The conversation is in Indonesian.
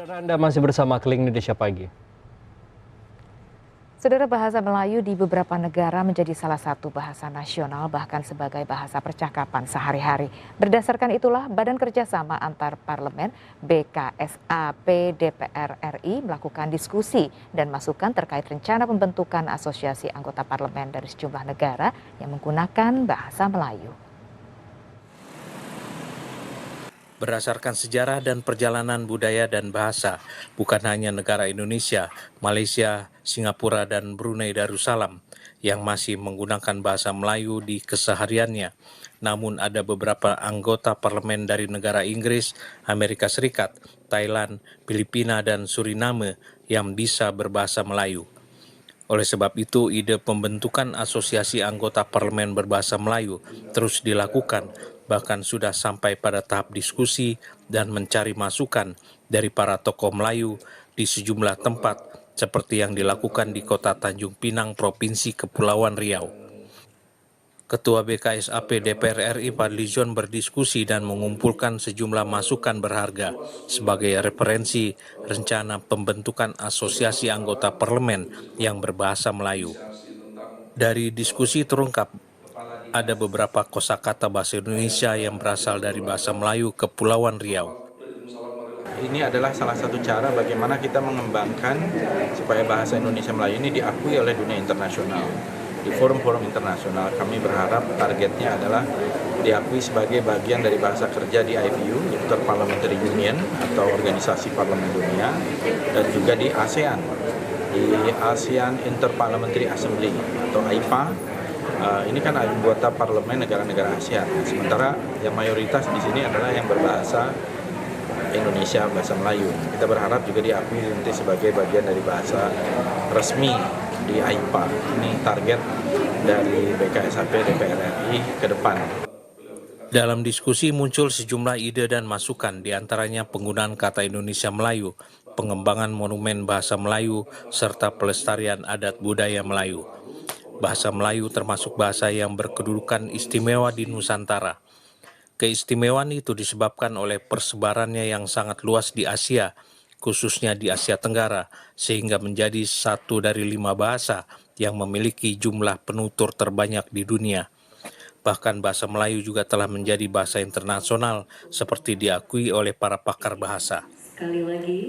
Saudara, Anda masih bersama Klik Indonesia Pagi. Saudara, bahasa Melayu di beberapa negara menjadi salah satu bahasa nasional bahkan sebagai bahasa percakapan sehari-hari. Berdasarkan itulah Badan Kerjasama Antar Parlemen BKSAP DPR RI melakukan diskusi dan masukan terkait rencana pembentukan asosiasi anggota parlemen dari sejumlah negara yang menggunakan bahasa Melayu. Berdasarkan sejarah dan perjalanan budaya dan bahasa, bukan hanya negara Indonesia, Malaysia, Singapura, dan Brunei Darussalam yang masih menggunakan bahasa Melayu di kesehariannya. Namun ada beberapa anggota parlemen dari negara Inggris, Amerika Serikat, Thailand, Filipina, dan Suriname yang bisa berbahasa Melayu. Oleh sebab itu, ide pembentukan asosiasi anggota parlemen berbahasa Melayu terus dilakukan, bahkan sudah sampai pada tahap diskusi dan mencari masukan dari para tokoh Melayu di sejumlah tempat, seperti yang dilakukan di kota Tanjung Pinang, Provinsi Kepulauan Riau. Ketua BKSAP DPR RI Fadlizon berdiskusi dan mengumpulkan sejumlah masukan berharga sebagai referensi rencana pembentukan asosiasi anggota parlemen yang berbahasa Melayu. Dari diskusi terungkap ada beberapa kosakata bahasa Indonesia yang berasal dari bahasa Melayu Kepulauan Riau. Ini adalah salah satu cara bagaimana kita mengembangkan supaya bahasa Indonesia Melayu ini diakui oleh dunia internasional. Di forum-forum internasional kami berharap targetnya adalah diakui sebagai bagian dari bahasa kerja di IPU, Interparliamentary Union atau Organisasi Parlemen Dunia, dan juga di ASEAN, di ASEAN Interparliamentary Assembly atau AIPA. Ini kan anggota parlemen negara-negara ASEAN. Sementara yang mayoritas di sini adalah yang berbahasa Indonesia, bahasa Melayu. Kita berharap juga diakui nanti sebagai bagian dari bahasa resmi di AIPA. Ini target dari BKSAP DPR RI ke depan. Dalam diskusi muncul sejumlah ide dan masukan, diantaranya penggunaan kata Indonesia Melayu, pengembangan monumen bahasa Melayu, serta pelestarian adat budaya Melayu. Bahasa Melayu termasuk bahasa yang berkedudukan istimewa di Nusantara. Keistimewaan itu disebabkan oleh persebarannya yang sangat luas di Asia, khususnya di Asia Tenggara, sehingga menjadi satu dari 5 bahasa yang memiliki jumlah penutur terbanyak di dunia. Bahkan bahasa Melayu juga telah menjadi bahasa internasional seperti diakui oleh para pakar bahasa. Sekali lagi,